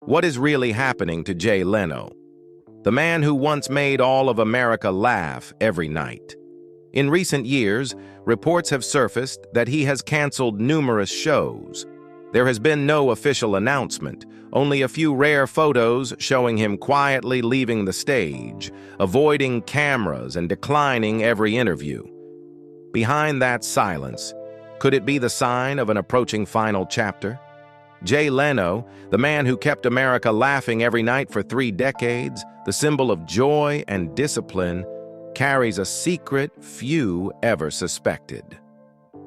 What is really happening to Jay Leno, the man who once made all of America laugh every night? In recent years, reports have surfaced that he has canceled numerous shows. There has been no official announcement, only a few rare photos showing him quietly leaving the stage, avoiding cameras and declining every interview. Behind that silence, could it be the sign of an approaching final chapter? Jay Leno, the man who kept America laughing every night for 3 decades, the symbol of joy and discipline, carries a secret few ever suspected.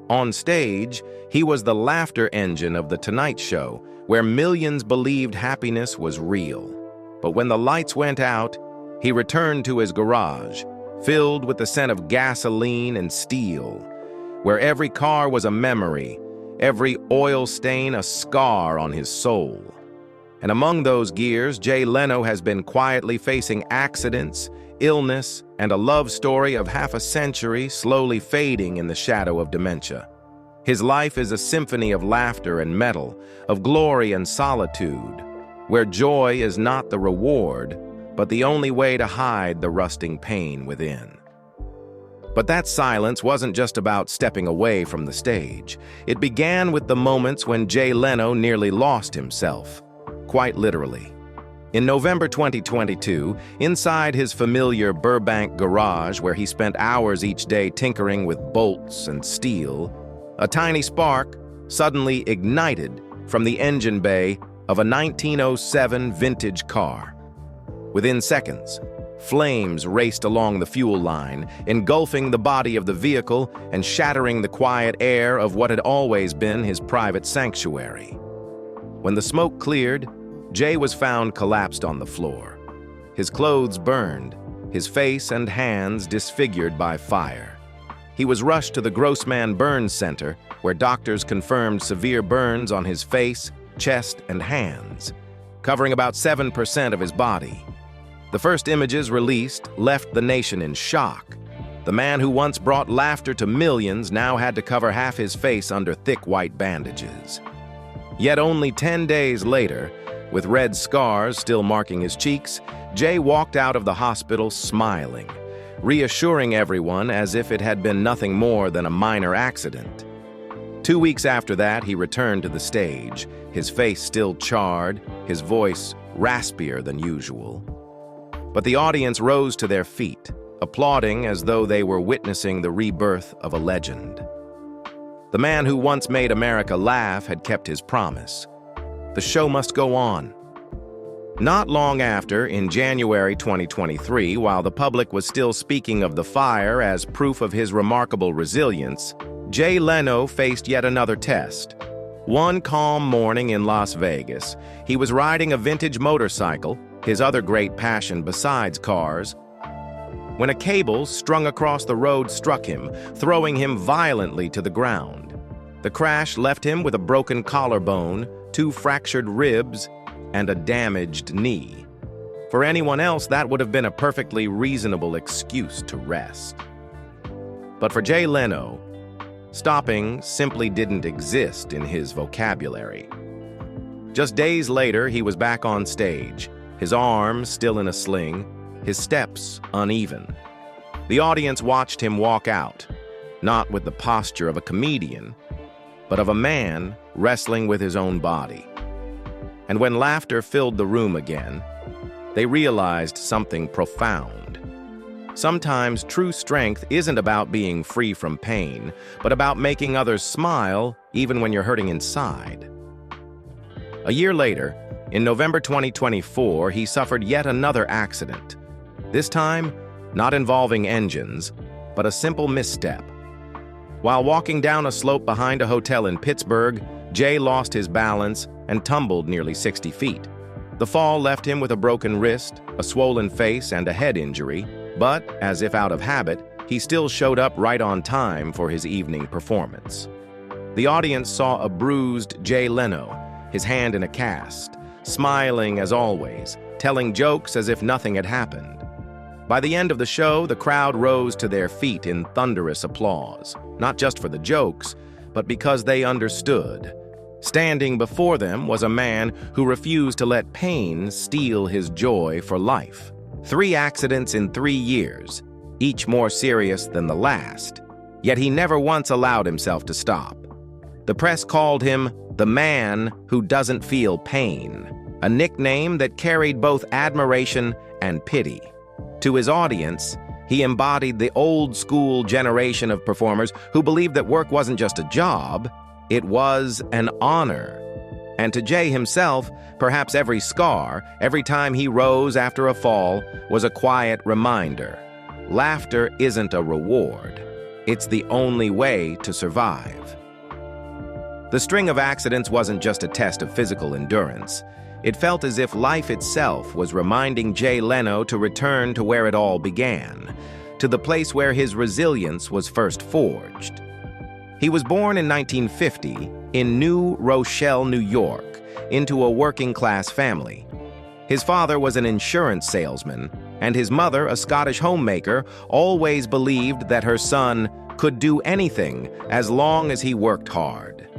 On stage, he was the laughter engine of The Tonight Show, where millions believed happiness was real. But when the lights went out, he returned to his garage, filled with the scent of gasoline and steel, where every car was a memory, every oil stain a scar on his soul. And among those gears, Jay Leno has been quietly facing accidents, illness, and a love story of half a century slowly fading in the shadow of dementia. His life is a symphony of laughter and metal, of glory and solitude, where joy is not the reward, but the only way to hide the rusting pain within. But that silence wasn't just about stepping away from the stage. It began with the moments when Jay Leno nearly lost himself, quite literally. In November 2022, inside his familiar Burbank garage where he spent hours each day tinkering with bolts and steel, a tiny spark suddenly ignited from the engine bay of a 1907 vintage car. Within seconds, flames raced along the fuel line, engulfing the body of the vehicle and shattering the quiet air of what had always been his private sanctuary. When the smoke cleared, Jay was found collapsed on the floor. His clothes burned, his face and hands disfigured by fire. He was rushed to the Grossman Burns Center, where doctors confirmed severe burns on his face, chest, and hands, covering about 7% of his body. The first images released left the nation in shock. The man who once brought laughter to millions now had to cover half his face under thick white bandages. Yet only 10 days later, with red scars still marking his cheeks, Jay walked out of the hospital smiling, reassuring everyone as if it had been nothing more than a minor accident. 2 weeks after that, he returned to the stage, his face still charred, his voice raspier than usual. But the audience rose to their feet, applauding as though they were witnessing the rebirth of a legend. The man who once made America laugh had kept his promise. The show must go on. Not long after, in January 2023, while the public was still speaking of the fire as proof of his remarkable resilience, Jay Leno faced yet another test. One calm morning in Las Vegas, he was riding a vintage motorcycle, his other great passion besides cars, when a cable strung across the road struck him, throwing him violently to the ground. The crash left him with a broken collarbone, 2 fractured ribs, and a damaged knee. For anyone else, that would have been a perfectly reasonable excuse to rest. But for Jay Leno, stopping simply didn't exist in his vocabulary. Just days later, he was back on stage, his arms still in a sling, his steps uneven. The audience watched him walk out, not with the posture of a comedian, but of a man wrestling with his own body. And when laughter filled the room again, they realized something profound. Sometimes true strength isn't about being free from pain, but about making others smile even when you're hurting inside. A year later, in November 2024, he suffered yet another accident. This time, not involving engines, but a simple misstep. While walking down a slope behind a hotel in Pittsburgh, Jay lost his balance and tumbled nearly 60 feet. The fall left him with a broken wrist, a swollen face, and a head injury, but, as if out of habit, he still showed up right on time for his evening performance. The audience saw a bruised Jay Leno, his hand in a cast, smiling as always, telling jokes as if nothing had happened. By the end of the show, the crowd rose to their feet in thunderous applause, not just for the jokes, but because they understood. Standing before them was a man who refused to let pain steal his joy for life. 3 accidents in 3 years, each more serious than the last, yet he never once allowed himself to stop. The press called him the man who doesn't feel pain, a nickname that carried both admiration and pity. To his audience, he embodied the old-school generation of performers who believed that work wasn't just a job, it was an honor. And to Jay himself, perhaps every scar, every time he rose after a fall, was a quiet reminder. Laughter isn't a reward. It's the only way to survive. The string of accidents wasn't just a test of physical endurance. It felt as if life itself was reminding Jay Leno to return to where it all began, to the place where his resilience was first forged. He was born in 1950 in New Rochelle, New York, into a working-class family. His father was an insurance salesman, and his mother, a Scottish homemaker, always believed that her son could do anything as long as he worked hard.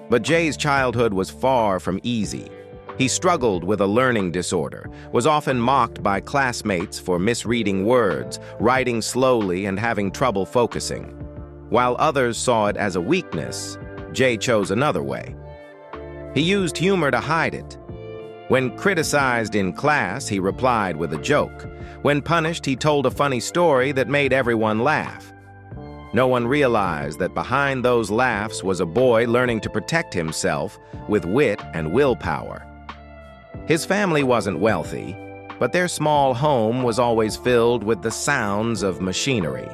But Jay's childhood was far from easy. He struggled with a learning disorder, was often mocked by classmates for misreading words, writing slowly, and having trouble focusing. While others saw it as a weakness, Jay chose another way. He used humor to hide it. When criticized in class, he replied with a joke. When punished, he told a funny story that made everyone laugh. No one realized that behind those laughs was a boy learning to protect himself with wit and willpower. His family wasn't wealthy, but their small home was always filled with the sounds of machinery.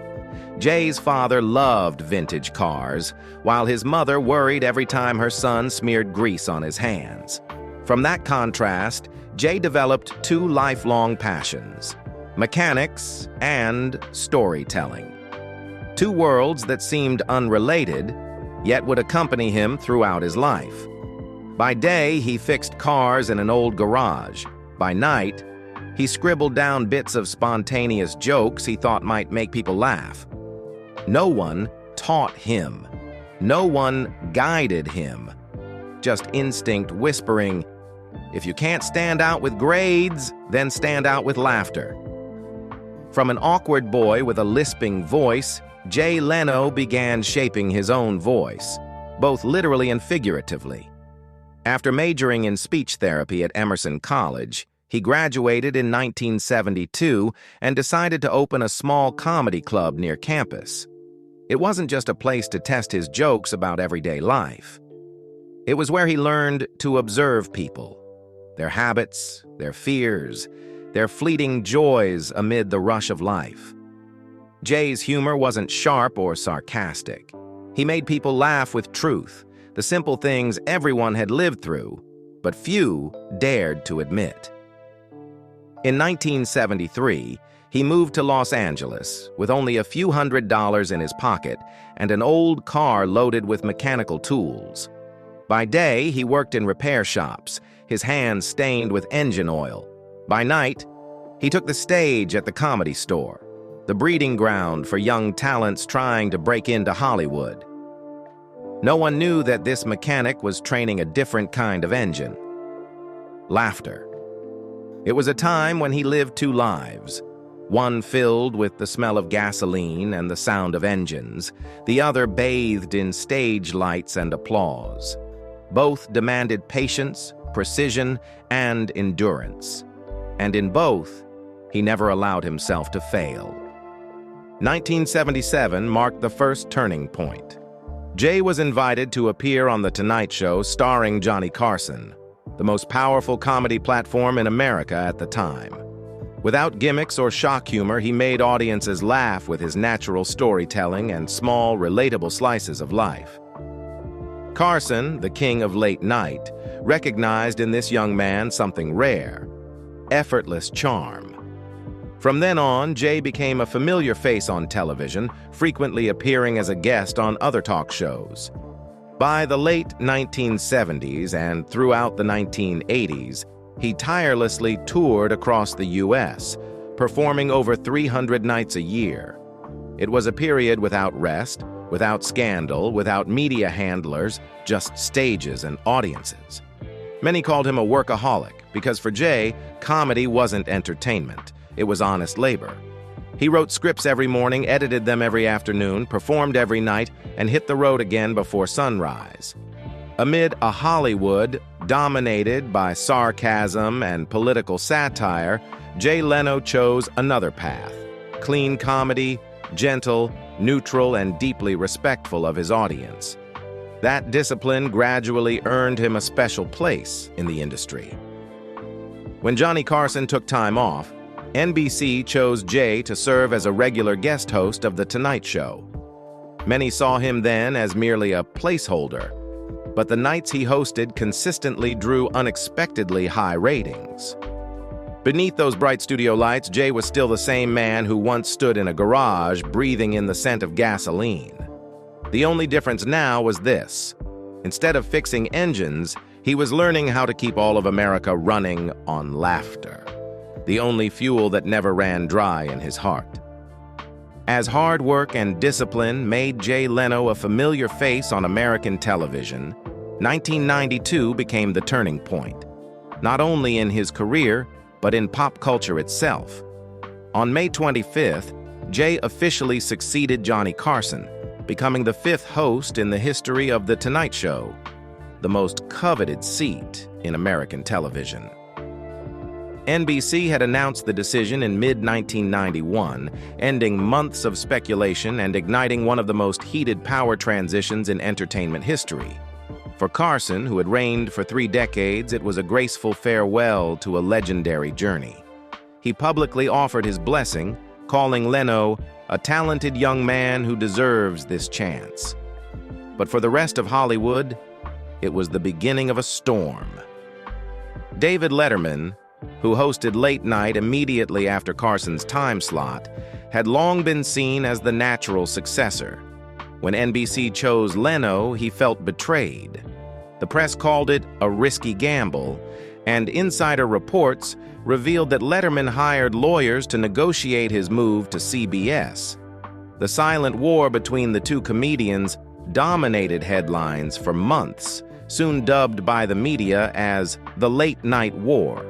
Jay's father loved vintage cars, while his mother worried every time her son smeared grease on his hands. From that contrast, Jay developed 2 lifelong passions: mechanics and storytelling. 2 worlds that seemed unrelated, yet would accompany him throughout his life. By day, he fixed cars in an old garage. By night, he scribbled down bits of spontaneous jokes he thought might make people laugh. No one taught him. No one guided him. Just instinct whispering, "If you can't stand out with grades, then stand out with laughter." From an awkward boy with a lisping voice, Jay Leno began shaping his own voice, both literally and figuratively. After majoring in speech therapy at Emerson College, he graduated in 1972 and decided to open a small comedy club near campus. It wasn't just a place to test his jokes about everyday life. It was where he learned to observe people, their habits, their fears, their fleeting joys amid the rush of life. Jay's humor wasn't sharp or sarcastic. He made people laugh with truth, the simple things everyone had lived through, but few dared to admit. In 1973, he moved to Los Angeles with only a few $100s in his pocket and an old car loaded with mechanical tools. By day, he worked in repair shops, his hands stained with engine oil. By night, he took the stage at the Comedy Store, the breeding ground for young talents trying to break into Hollywood. No one knew that this mechanic was training a different kind of engine: laughter. It was a time when he lived 2 lives, one filled with the smell of gasoline and the sound of engines, the other bathed in stage lights and applause. Both demanded patience, precision, and endurance. And in both, he never allowed himself to fail. 1977 marked the first turning point. Jay was invited to appear on The Tonight Show starring Johnny Carson, the most powerful comedy platform in America at the time. Without gimmicks or shock humor, he made audiences laugh with his natural storytelling and small, relatable slices of life. Carson, the king of late night, recognized in this young man something rare: effortless charm. From then on, Jay became a familiar face on television, frequently appearing as a guest on other talk shows. By the late 1970s and throughout the 1980s, he tirelessly toured across the U.S., performing over 300 nights a year. It was a period without rest, without scandal, without media handlers, just stages and audiences. Many called him a workaholic because for Jay, comedy wasn't entertainment, it was honest labor. He wrote scripts every morning, edited them every afternoon, performed every night, and hit the road again before sunrise. Amid a Hollywood dominated by sarcasm and political satire, Jay Leno chose another path: clean comedy, gentle, neutral, and deeply respectful of his audience. That discipline gradually earned him a special place in the industry. When Johnny Carson took time off, NBC chose Jay to serve as a regular guest host of The Tonight Show. Many saw him then as merely a placeholder, but the nights he hosted consistently drew unexpectedly high ratings. Beneath those bright studio lights, Jay was still the same man who once stood in a garage breathing in the scent of gasoline. The only difference now was this: instead of fixing engines, he was learning how to keep all of America running on laughter, the only fuel that never ran dry in his heart. As hard work and discipline made Jay Leno a familiar face on American television, 1992 became the turning point, not only in his career, but in pop culture itself. On May 25th, Jay officially succeeded Johnny Carson, becoming the 5th host in the history of The Tonight Show, the most coveted seat in American television. NBC had announced the decision in mid-1991, ending months of speculation and igniting one of the most heated power transitions in entertainment history. For Carson, who had reigned for 3 decades, it was a graceful farewell to a legendary journey. He publicly offered his blessing, calling Leno a talented young man who deserves this chance. But for the rest of Hollywood, it was the beginning of a storm. David Letterman, who hosted Late Night immediately after Carson's time slot, had long been seen as the natural successor. When NBC chose Leno, he felt betrayed. The press called it a risky gamble, and insider reports revealed that Letterman hired lawyers to negotiate his move to CBS. The silent war between the two comedians dominated headlines for months, soon dubbed by the media as the Late Night War.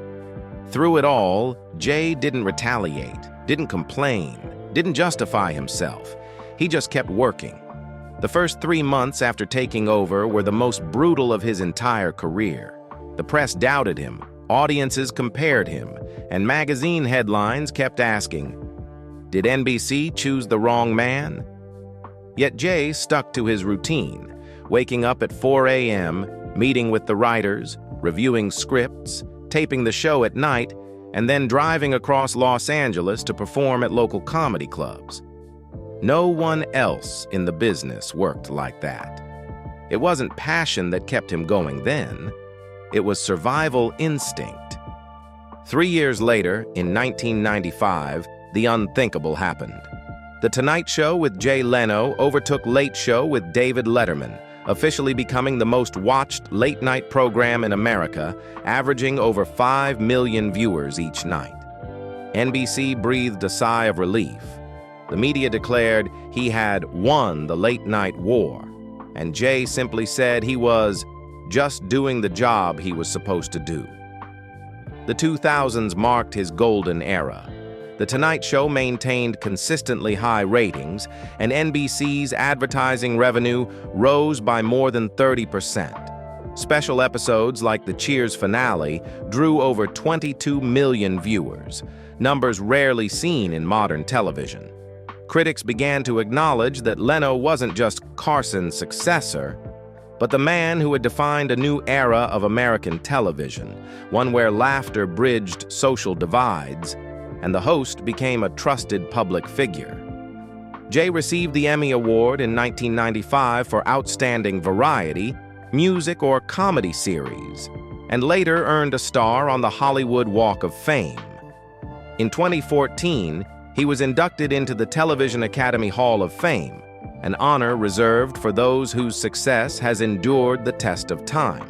Through it all, Jay didn't retaliate, didn't complain, didn't justify himself. He just kept working. The first 3 months after taking over were the most brutal of his entire career. The press doubted him, audiences compared him, and magazine headlines kept asking, did NBC choose the wrong man? Yet Jay stuck to his routine, waking up at 4 a.m., meeting with the writers, reviewing scripts, taping the show at night, and then driving across Los Angeles to perform at local comedy clubs. No one else in the business worked like that. It wasn't passion that kept him going then. It was survival instinct. 3 years later, in 1995, the unthinkable happened. The Tonight Show with Jay Leno overtook Late Show with David Letterman, officially becoming the most watched late-night program in America, averaging over 5 million viewers each night. NBC breathed a sigh of relief. The media declared he had won the late-night war, and Jay simply said he was just doing the job he was supposed to do. The 2000s marked his golden era. The Tonight Show maintained consistently high ratings, and NBC's advertising revenue rose by more than 30%. Special episodes like the Cheers finale drew over 22 million viewers, numbers rarely seen in modern television. Critics began to acknowledge that Leno wasn't just Carson's successor, but the man who had defined a new era of American television, one where laughter bridged social divides, and the host became a trusted public figure. Jay received the Emmy Award in 1995 for Outstanding Variety, Music, or Comedy Series, and later earned a star on the Hollywood Walk of Fame. In 2014, he was inducted into the Television Academy Hall of Fame, an honor reserved for those whose success has endured the test of time.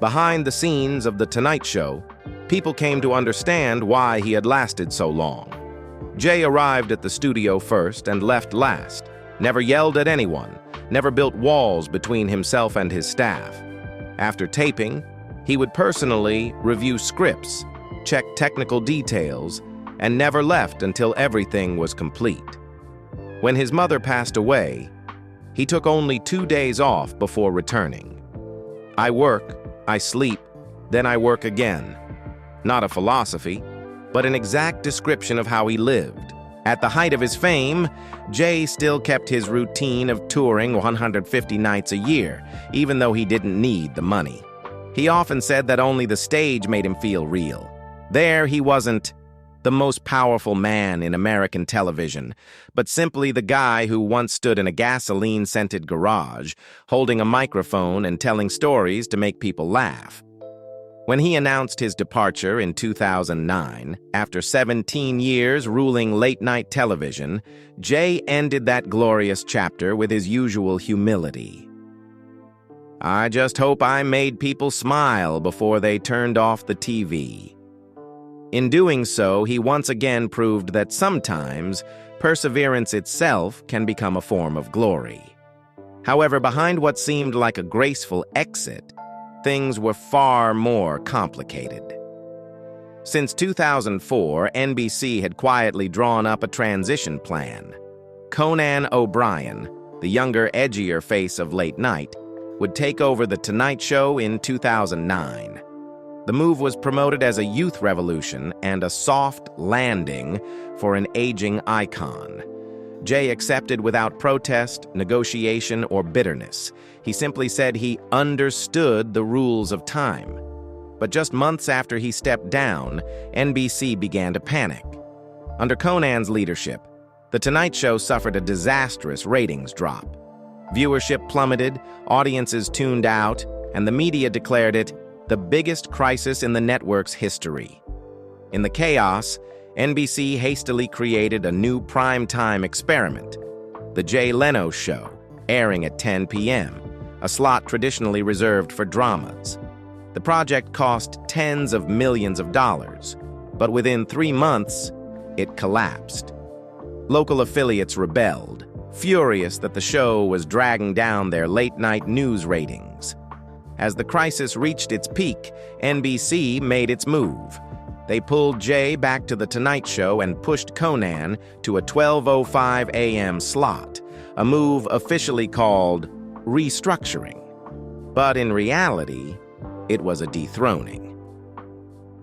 Behind the scenes of The Tonight Show, people came to understand why he had lasted so long. Jay arrived at the studio first and left last, never yelled at anyone, never built walls between himself and his staff. After taping, he would personally review scripts, check technical details, and never left until everything was complete. When his mother passed away, he took only 2 days off before returning. "I work, I sleep, then I work again." Not a philosophy, but an exact description of how he lived. At the height of his fame, Jay still kept his routine of touring 150 nights a year, even though he didn't need the money. He often said that only the stage made him feel real. There, he wasn't the most powerful man in American television, but simply the guy who once stood in a gasoline-scented garage, holding a microphone and telling stories to make people laugh. When he announced his departure in 2009, after 17 years ruling late-night television, Jay ended that glorious chapter with his usual humility. "I just hope I made people smile before they turned off the TV." In doing so, he once again proved that sometimes perseverance itself can become a form of glory. However, behind what seemed like a graceful exit, things were far more complicated. Since 2004, NBC had quietly drawn up a transition plan. Conan O'Brien, the younger, edgier face of late night, would take over The Tonight Show in 2009. The move was promoted as a youth revolution and a soft landing for an aging icon. Jay accepted without protest, negotiation, or bitterness. He simply said he understood the rules of time. But just months after he stepped down, NBC began to panic. Under Conan's leadership, The Tonight Show suffered a disastrous ratings drop. Viewership plummeted, audiences tuned out, and the media declared it the biggest crisis in the network's history. In the chaos, NBC hastily created a new primetime experiment, The Jay Leno Show, airing at 10 p.m., a slot traditionally reserved for dramas. The project cost tens of millions of dollars, but within 3 months, it collapsed. Local affiliates rebelled, furious that the show was dragging down their late-night news ratings. As the crisis reached its peak, NBC made its move. They pulled Jay back to The Tonight Show and pushed Conan to a 12:05 a.m. slot, a move officially called restructuring. But in reality, it was a dethroning.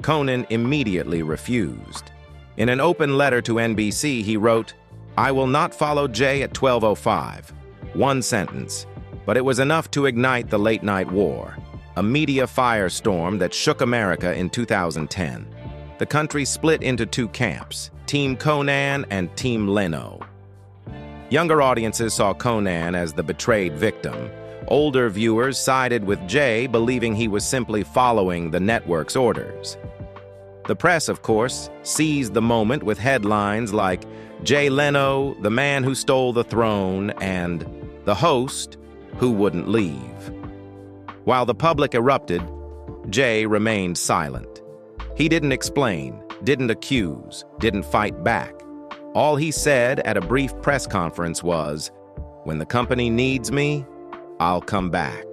Conan immediately refused. In an open letter to NBC, he wrote, "I will not follow Jay at 12:05. One sentence. But it was enough to ignite the late-night war, a media firestorm that shook America in 2010. The country split into 2 camps, Team Conan and Team Leno. Younger audiences saw Conan as the betrayed victim. Older viewers sided with Jay, believing he was simply following the network's orders. The press, of course, seized the moment with headlines like "Jay Leno, the man who stole the throne," and "The host who wouldn't leave." While the public erupted, Jay remained silent. He didn't explain, didn't accuse, didn't fight back. All he said at a brief press conference was, "When the company needs me, I'll come back."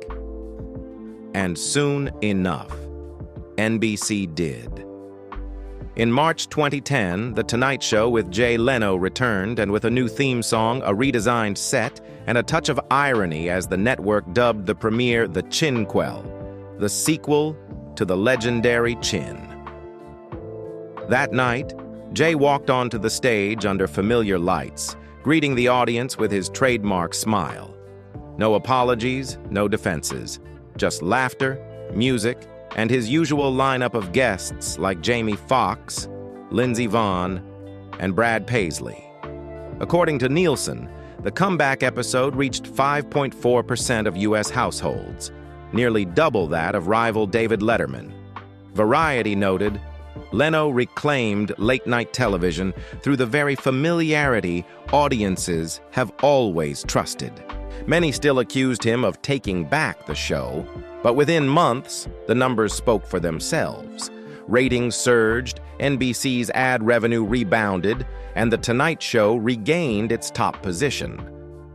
And soon enough, NBC did. In March 2010, The Tonight Show with Jay Leno returned, and with a new theme song, a redesigned set, and a touch of irony as the network dubbed the premiere the Chinquel, the sequel to the legendary Chin. That night, Jay walked onto the stage under familiar lights, greeting the audience with his trademark smile. No apologies, no defenses, just laughter, music, and his usual lineup of guests like Jamie Foxx, Lindsey Vonn, and Brad Paisley. According to Nielsen, the comeback episode reached 5.4% of U.S. households, nearly double that of rival David Letterman. Variety noted, Leno reclaimed late-night television through the very familiarity audiences have always trusted. Many still accused him of taking back the show, but within months, the numbers spoke for themselves. Ratings surged, NBC's ad revenue rebounded, and The Tonight Show regained its top position.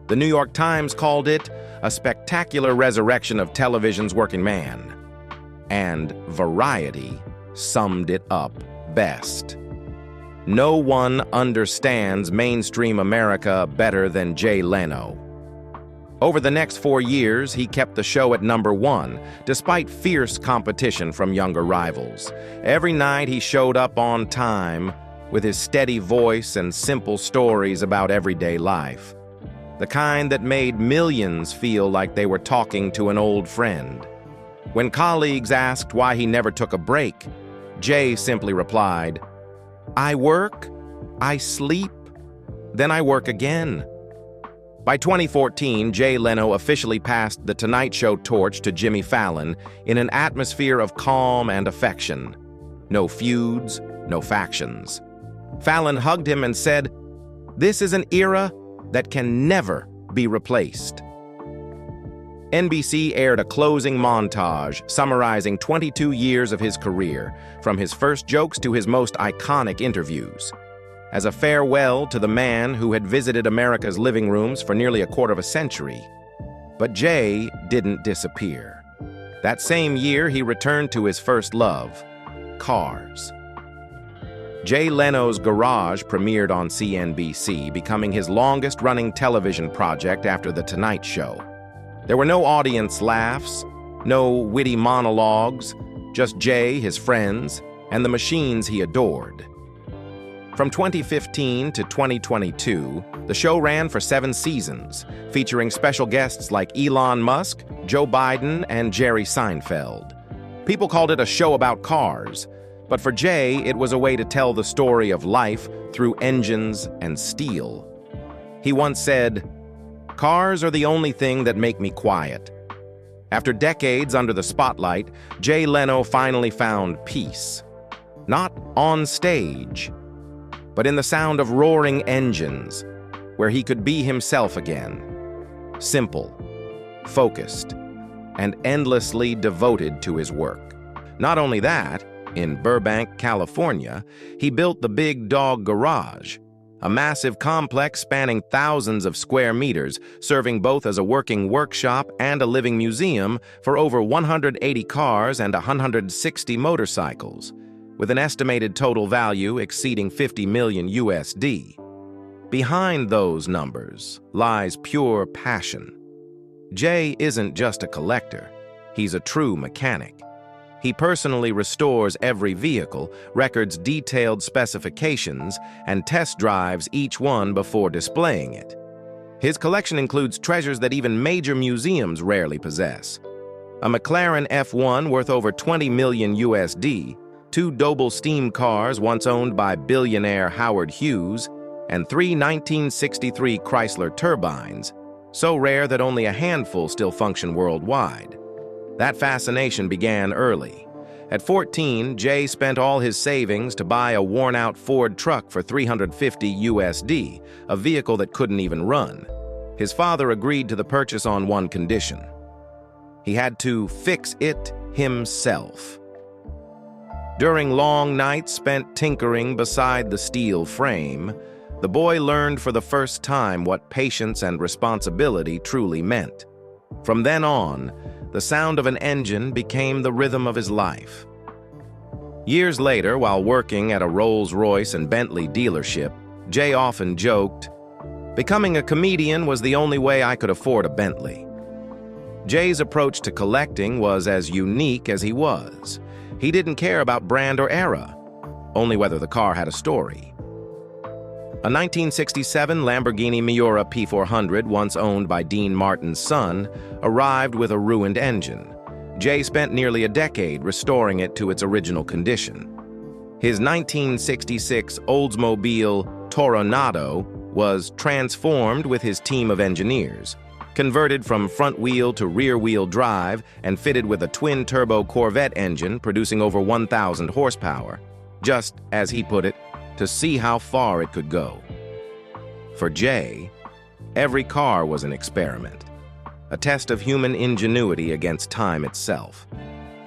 The New York Times called it a spectacular resurrection of television's working man. And Variety summed it up best. No one understands mainstream America better than Jay Leno. Over the next 4 years, he kept the show at #1, despite fierce competition from younger rivals. Every night he showed up on time with his steady voice and simple stories about everyday life. The kind that made millions feel like they were talking to an old friend. When colleagues asked why he never took a break, Jay simply replied, "I work, I sleep, then I work again." By 2014, Jay Leno officially passed The Tonight Show torch to Jimmy Fallon in an atmosphere of calm and affection. No feuds, no factions. Fallon hugged him and said, "This is an era that can never be replaced." NBC aired a closing montage summarizing 22 years of his career, from his first jokes to his most iconic interviews. As a farewell to the man who had visited America's living rooms for nearly a quarter of a century. But Jay didn't disappear. That same year, he returned to his first love, cars. Jay Leno's Garage premiered on CNBC, becoming his longest-running television project after The Tonight Show. There were no audience laughs, no witty monologues, just Jay, his friends, and the machines he adored. From 2015 to 2022, the show ran for 7 seasons, featuring special guests like Elon Musk, Joe Biden, and Jerry Seinfeld. People called it a show about cars, but for Jay, it was a way to tell the story of life through engines and steel. He once said, "Cars are the only thing that make me quiet." After decades under the spotlight, Jay Leno finally found peace. Not on stage, but in the sound of roaring engines, where he could be himself again. Simple, focused, and endlessly devoted to his work. Not only that, in Burbank, California, he built the Big Dog Garage, a massive complex spanning thousands of square meters, serving both as a working workshop and a living museum for over 180 cars and 160 motorcycles, with an estimated total value exceeding $50 million USD. Behind those numbers lies pure passion. Jay isn't just a collector, he's a true mechanic. He personally restores every vehicle, records detailed specifications, and test drives each one before displaying it. His collection includes treasures that even major museums rarely possess. A McLaren F1 worth over 20 million USD, 2 Doble steam cars once owned by billionaire Howard Hughes, and 3 1963 Chrysler turbines, so rare that only a handful still function worldwide. That fascination began early. At 14, Jay spent all his savings to buy a worn-out Ford truck for $350 USD, a vehicle that couldn't even run. His father agreed to the purchase on one condition. He had to fix it himself. During long nights spent tinkering beside the steel frame, the boy learned for the first time what patience and responsibility truly meant. From then on, the sound of an engine became the rhythm of his life. Years later, while working at a Rolls-Royce and Bentley dealership, Jay often joked, "Becoming a comedian was the only way I could afford a Bentley." Jay's approach to collecting was as unique as he was. He didn't care about brand or era, only whether the car had a story. A 1967 Lamborghini Miura P400, once owned by Dean Martin's son, arrived with a ruined engine. Jay spent nearly a decade restoring it to its original condition. His 1966 Oldsmobile Toronado was transformed with his team of engineers, converted from front-wheel to rear-wheel drive, and fitted with a twin-turbo Corvette engine producing over 1,000 horsepower, just, as he put it, to see how far it could go. For Jay, every car was an experiment, a test of human ingenuity against time itself.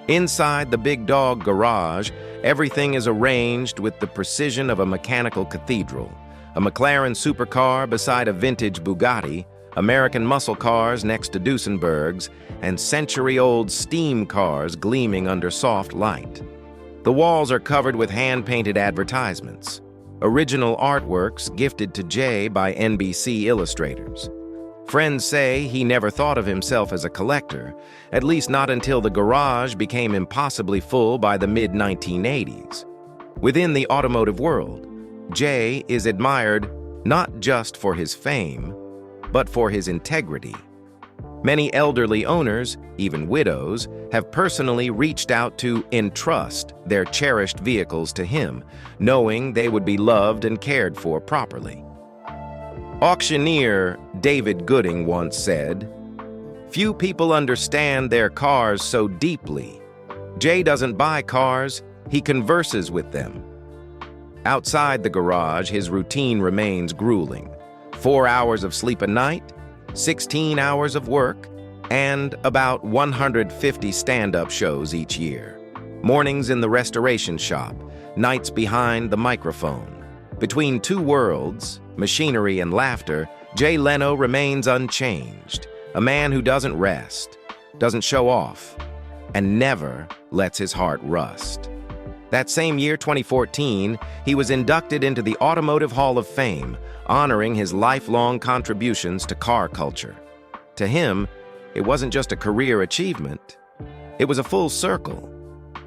Inside the Big Dog Garage, everything is arranged with the precision of a mechanical cathedral, a McLaren supercar beside a vintage Bugatti, American muscle cars next to Duesenbergs, and century-old steam cars gleaming under soft light. The walls are covered with hand-painted advertisements, original artworks gifted to Jay by NBC illustrators. Friends say he never thought of himself as a collector, at least not until the garage became impossibly full by the mid-1980s. Within the automotive world, Jay is admired not just for his fame, but for his integrity. Many elderly owners, even widows, have personally reached out to entrust their cherished vehicles to him, knowing they would be loved and cared for properly. Auctioneer David Gooding once said, "Few people understand their cars so deeply. Jay doesn't buy cars, he converses with them." Outside the garage, his routine remains grueling. 4 hours of sleep a night, 16 hours of work, and about 150 stand-up shows each year. Mornings in the restoration shop, nights behind the microphone. Between two worlds, machinery and laughter, Jay Leno remains unchanged, a man who doesn't rest, doesn't show off, and never lets his heart rust. That same year, 2014, he was inducted into the Automotive Hall of Fame, honoring his lifelong contributions to car culture. To him, it wasn't just a career achievement, it was a full circle.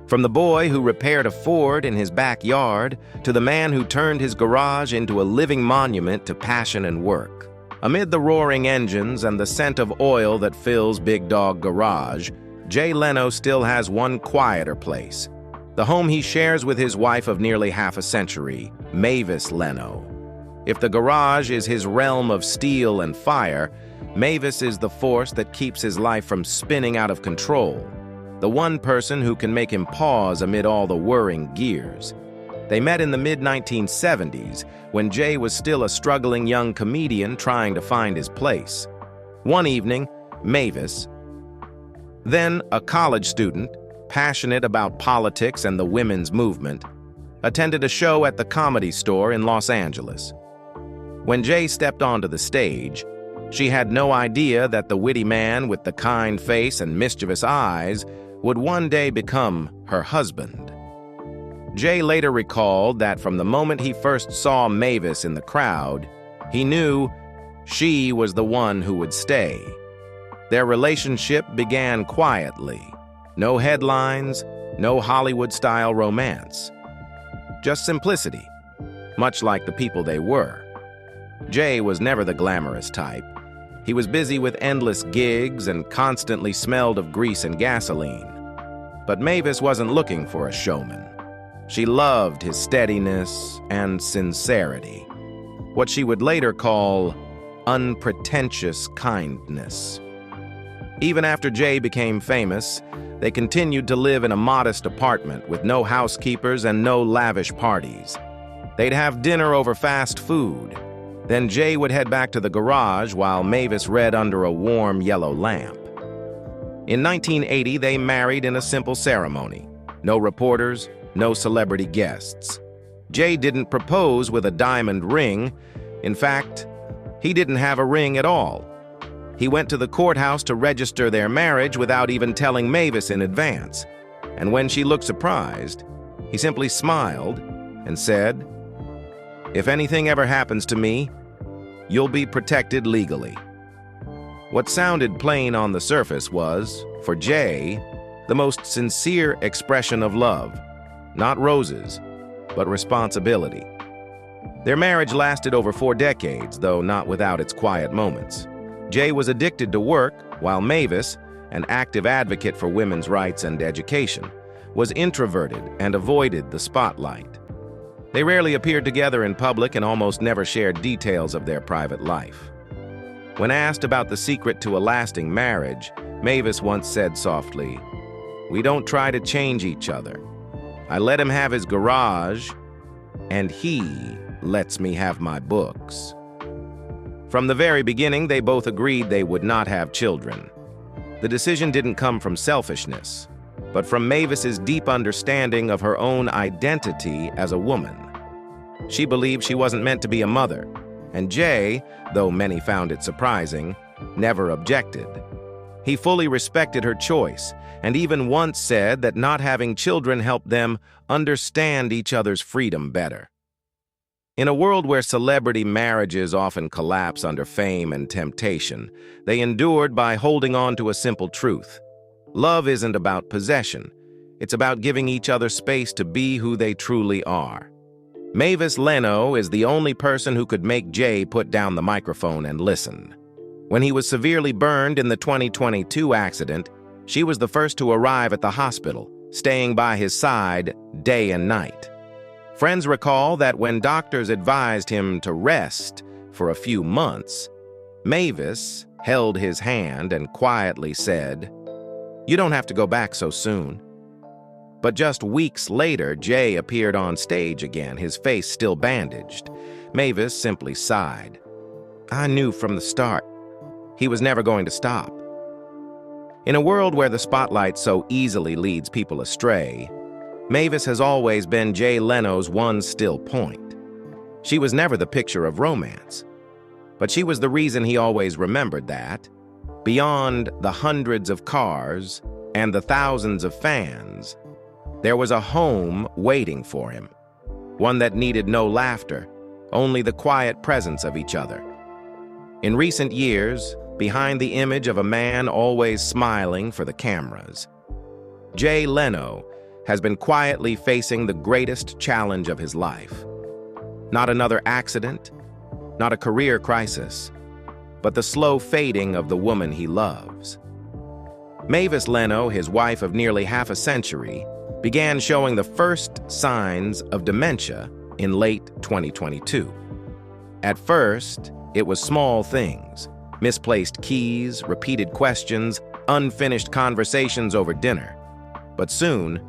From the boy who repaired a Ford in his backyard to the man who turned his garage into a living monument to passion and work. Amid the roaring engines and the scent of oil that fills Big Dog Garage, Jay Leno still has one quieter place, the home he shares with his wife of nearly half a century, Mavis Leno. If the garage is his realm of steel and fire, Mavis is the force that keeps his life from spinning out of control. The one person who can make him pause amid all the whirring gears. They met in the mid-1970s, when Jay was still a struggling young comedian trying to find his place. One evening, Mavis, then a college student, passionate about politics and the women's movement, attended a show at the Comedy Store in Los Angeles. When Jay stepped onto the stage, she had no idea that the witty man with the kind face and mischievous eyes would one day become her husband. Jay later recalled that from the moment he first saw Mavis in the crowd, he knew she was the one who would stay. Their relationship began quietly. No headlines, no Hollywood-style romance. Just simplicity, much like the people they were. Jay was never the glamorous type. He was busy with endless gigs and constantly smelled of grease and gasoline. But Mavis wasn't looking for a showman. She loved his steadiness and sincerity, what she would later call unpretentious kindness. Even after Jay became famous, they continued to live in a modest apartment with no housekeepers and no lavish parties. They'd have dinner over fast food. Then Jay would head back to the garage while Mavis read under a warm yellow lamp. In 1980, they married in a simple ceremony. No reporters, no celebrity guests. Jay didn't propose with a diamond ring. In fact, he didn't have a ring at all. He went to the courthouse to register their marriage without even telling Mavis in advance. And when she looked surprised, he simply smiled and said, "If anything ever happens to me, you'll be protected legally." What sounded plain on the surface was, for Jay, the most sincere expression of love. Not roses, but responsibility. Their marriage lasted over 4 decades, though not without its quiet moments. Jay was addicted to work, while Mavis, an active advocate for women's rights and education, was introverted and avoided the spotlight. They rarely appeared together in public and almost never shared details of their private life. When asked about the secret to a lasting marriage, Mavis once said softly, "We don't try to change each other. I let him have his garage, and he lets me have my books." From the very beginning, they both agreed they would not have children. The decision didn't come from selfishness, but from Mavis's deep understanding of her own identity as a woman. She believed she wasn't meant to be a mother. and Jay, though many found it surprising, never objected. He fully respected her choice, and even once said that not having children helped them understand each other's freedom better. In a world where celebrity marriages often collapse under fame and temptation, they endured by holding on to a simple truth. Love isn't about possession. It's about giving each other space to be who they truly are. Mavis Leno is the only person who could make Jay put down the microphone and listen. When he was severely burned in the 2022 accident, she was the first to arrive at the hospital, staying by his side day and night. Friends recall that when doctors advised him to rest for a few months, Mavis held his hand and quietly said, "You don't have to go back so soon." But just weeks later, Jay appeared on stage again, his face still bandaged. Mavis simply sighed. "I knew from the start he was never going to stop." In a world where the spotlight so easily leads people astray, Mavis has always been Jay Leno's one still point. She was never the picture of romance, but she was the reason he always remembered that, beyond the hundreds of cars and the thousands of fans, there was a home waiting for him, one that needed no laughter, only the quiet presence of each other. In recent years, behind the image of a man always smiling for the cameras, Jay Leno has been quietly facing the greatest challenge of his life. Not another accident, not a career crisis, but the slow fading of the woman he loves. Mavis Leno, his wife of nearly half a century, began showing the first signs of dementia in late 2022. At first, it was small things: misplaced keys, repeated questions, unfinished conversations over dinner. But soon,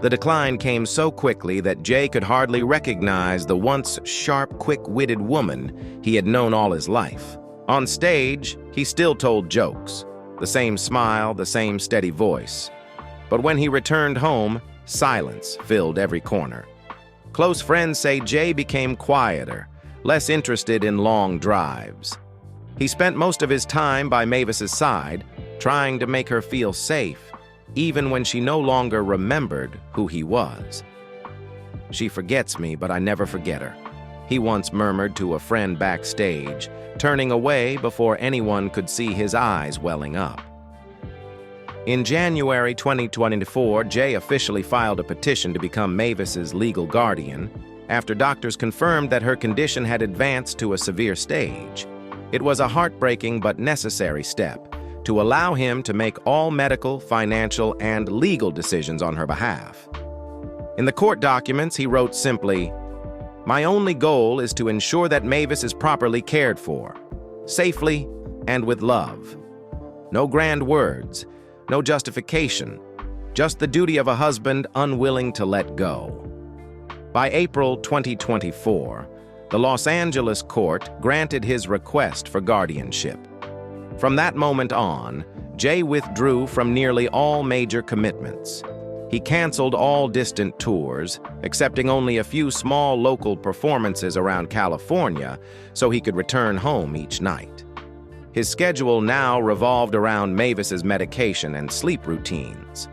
the decline came so quickly that Jay could hardly recognize the once sharp, quick-witted woman he had known all his life. On stage, he still told jokes, the same smile, the same steady voice. But when he returned home, silence filled every corner. Close friends say Jay became quieter, less interested in long drives. He spent most of his time by Mavis's side, trying to make her feel safe, even when she no longer remembered who he was. "She forgets me, but I never forget her," he once murmured to a friend backstage, turning away before anyone could see his eyes welling up. In January 2024, Jay officially filed a petition to become Mavis's legal guardian after doctors confirmed that her condition had advanced to a severe stage. It was a heartbreaking but necessary step to allow him to make all medical, financial, and legal decisions on her behalf. In the court documents, he wrote simply, "My only goal is to ensure that Mavis is properly cared for, safely and with love. No grand words, no justification, just the duty of a husband unwilling to let go." By April 2024, the Los Angeles court granted his request for guardianship. From that moment on, Jay withdrew from nearly all major commitments. He canceled all distant tours, accepting only a few small local performances around California so he could return home each night. His schedule now revolved around Mavis's medication and sleep routines.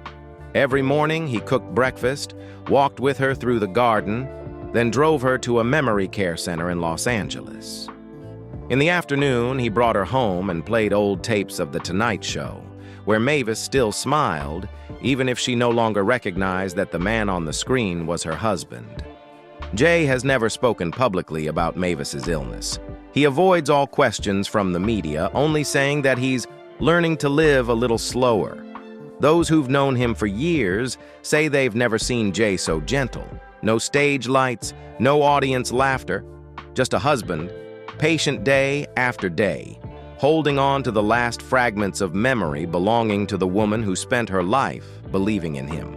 Every morning, he cooked breakfast, walked with her through the garden, then drove her to a memory care center in Los Angeles. In the afternoon, he brought her home and played old tapes of The Tonight Show, where Mavis still smiled, even if she no longer recognized that the man on the screen was her husband. Jay has never spoken publicly about Mavis's illness. He avoids all questions from the media, only saying that he's learning to live a little slower. Those who've known him for years say they've never seen Jay so gentle. No stage lights, no audience laughter, just a husband, patient day after day, holding on to the last fragments of memory belonging to the woman who spent her life believing in him.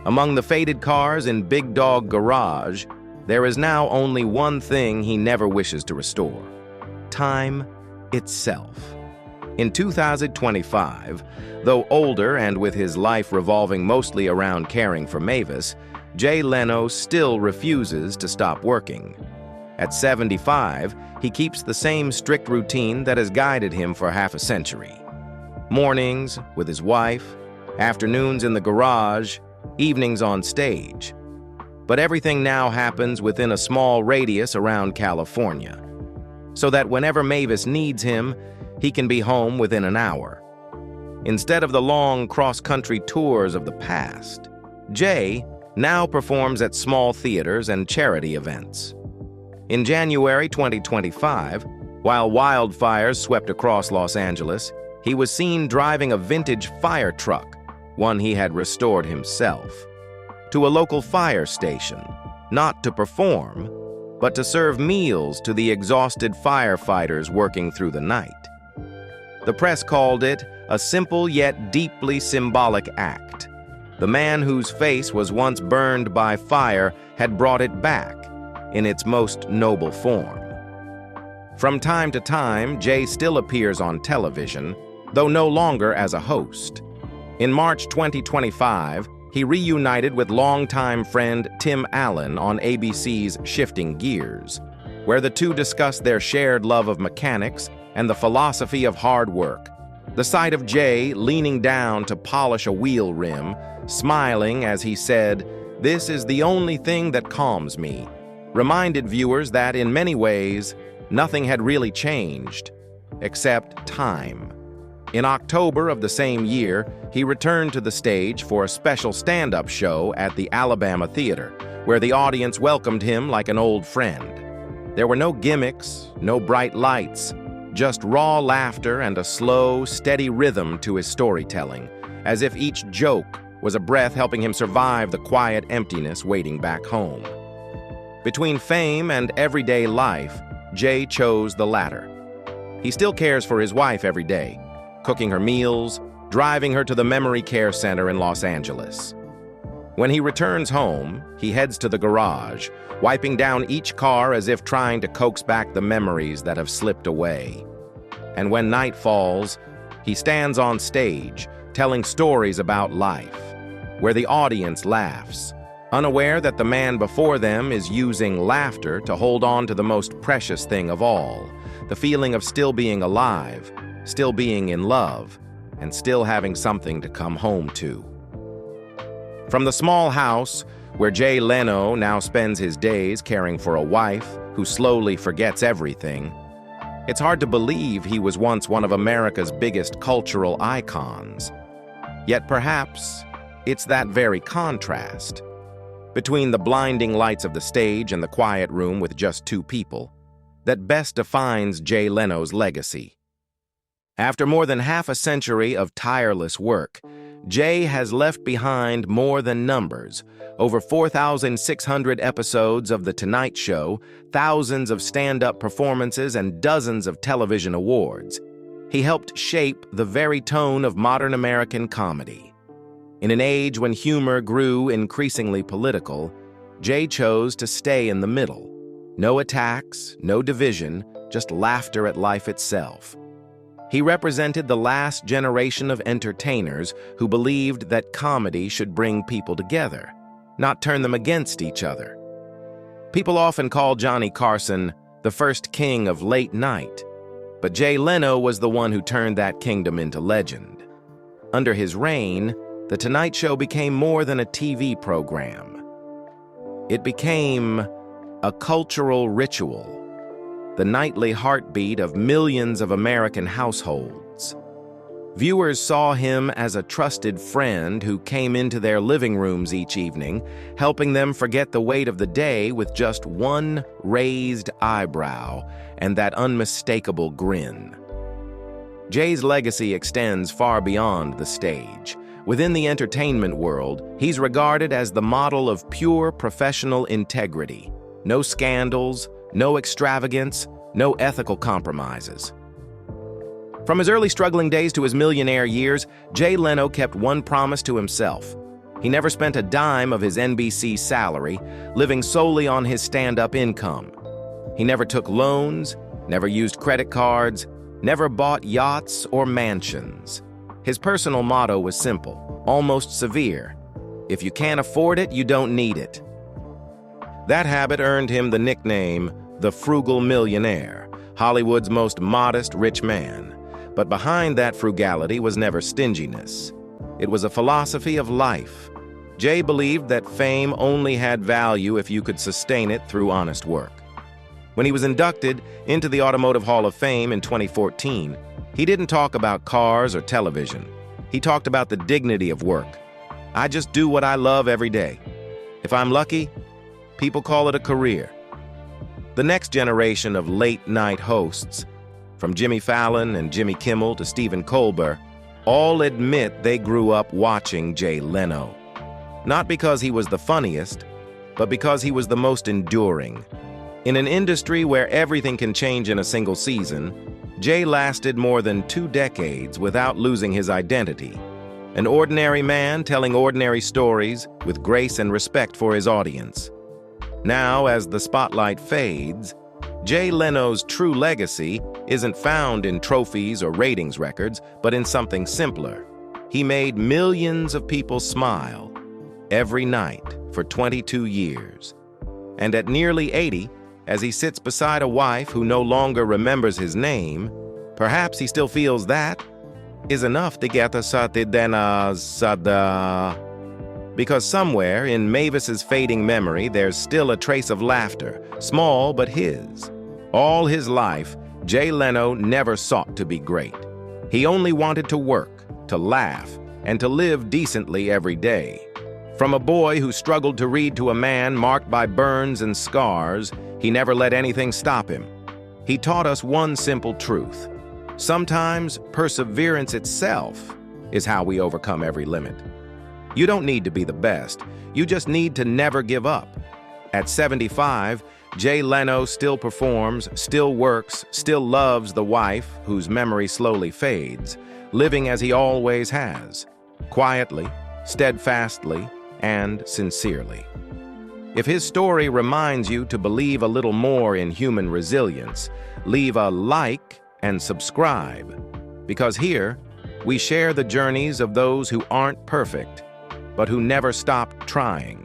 Among the faded cars in Big Dog Garage, there is now only one thing he never wishes to restore: time itself. In 2025, though older and with his life revolving mostly around caring for Mavis, Jay Leno still refuses to stop working. At 75, he keeps the same strict routine that has guided him for half a century. Mornings with his wife, afternoons in the garage, evenings on stage. But everything now happens within a small radius around California, so that whenever Mavis needs him, he can be home within an hour. Instead of the long cross-country tours of the past, Jay now performs at small theaters and charity events. In January 2025, while wildfires swept across Los Angeles, he was seen driving a vintage fire truck, one he had restored himself, to a local fire station, not to perform, but to serve meals to the exhausted firefighters working through the night. The press called it a simple yet deeply symbolic act. The man whose face was once burned by fire had brought it back in its most noble form. From time to time, Jay still appears on television, though no longer as a host. In March 2025, he reunited with longtime friend Tim Allen on ABC's Shifting Gears, where the two discussed their shared love of mechanics and the philosophy of hard work. The sight of Jay leaning down to polish a wheel rim, smiling as he said, "This is the only thing that calms me," reminded viewers that in many ways, nothing had really changed, except time. In October of the same year, he returned to the stage for a special stand-up show at the Alabama Theater, where the audience welcomed him like an old friend. There were no gimmicks, no bright lights, just raw laughter and a slow, steady rhythm to his storytelling, as if each joke was a breath helping him survive the quiet emptiness waiting back home. Between fame and everyday life, Jay chose the latter. He still cares for his wife every day, cooking her meals, driving her to the memory care center in Los Angeles. When he returns home, he heads to the garage, wiping down each car as if trying to coax back the memories that have slipped away. And when night falls, he stands on stage, telling stories about life, where the audience laughs, unaware that the man before them is using laughter to hold on to the most precious thing of all, the feeling of still being alive, still being in love, and still having something to come home to. From the small house, where Jay Leno now spends his days caring for a wife who slowly forgets everything, it's hard to believe he was once one of America's biggest cultural icons. Yet perhaps it's that very contrast between the blinding lights of the stage and the quiet room with just two people that best defines Jay Leno's legacy. After more than half a century of tireless work, Jay has left behind more than numbers, over 4,600 episodes of The Tonight Show, thousands of stand-up performances, and dozens of television awards. He helped shape the very tone of modern American comedy. In an age when humor grew increasingly political, Jay chose to stay in the middle. No attacks, no division, just laughter at life itself. He represented the last generation of entertainers who believed that comedy should bring people together, not turn them against each other. People often call Johnny Carson the first king of late night, but Jay Leno was the one who turned that kingdom into legend. Under his reign, The Tonight Show became more than a TV program. It became a cultural ritual, the nightly heartbeat of millions of American households. Viewers saw him as a trusted friend who came into their living rooms each evening, helping them forget the weight of the day with just one raised eyebrow and that unmistakable grin. Jay's legacy extends far beyond the stage. Within the entertainment world, he's regarded as the model of pure professional integrity. No scandals, no extravagance, no ethical compromises. From his early struggling days to his millionaire years, Jay Leno kept one promise to himself. He never spent a dime of his NBC salary, living solely on his stand-up income. He never took loans, never used credit cards, never bought yachts or mansions. His personal motto was simple, almost severe. If you can't afford it, you don't need it. That habit earned him the nickname the frugal millionaire, Hollywood's most modest rich man. But behind that frugality was never stinginess. It was a philosophy of life. Jay believed that fame only had value if you could sustain it through honest work. When he was inducted into the Automotive Hall of Fame in 2014, he didn't talk about cars or television. He talked about the dignity of work. I just do what I love every day. If I'm lucky, people call it a career. The next generation of late-night hosts, from Jimmy Fallon and Jimmy Kimmel to Stephen Colbert, all admit they grew up watching Jay Leno. Not because he was the funniest, but because he was the most enduring. In an industry where everything can change in a single season, Jay lasted more than 2 decades without losing his identity. An ordinary man telling ordinary stories with grace and respect for his audience. Now, as the spotlight fades, Jay Leno's true legacy isn't found in trophies or ratings records, but in something simpler. He made millions of people smile every night for 22 years. And at nearly 80, as he sits beside a wife who no longer remembers his name, perhaps he still feels that is enough to get us because somewhere in Mavis's fading memory, there's still a trace of laughter, small but his. All his life, Jay Leno never sought to be great. He only wanted to work, to laugh, and to live decently every day. From a boy who struggled to read to a man marked by burns and scars, he never let anything stop him. He taught us one simple truth. Sometimes perseverance itself is how we overcome every limit. You don't need to be the best. You just need to never give up. At 75, Jay Leno still performs, still works, still loves the wife whose memory slowly fades, living as he always has, quietly, steadfastly, and sincerely. If his story reminds you to believe a little more in human resilience, leave a like and subscribe, because here we share the journeys of those who aren't perfect, but who never stop trying.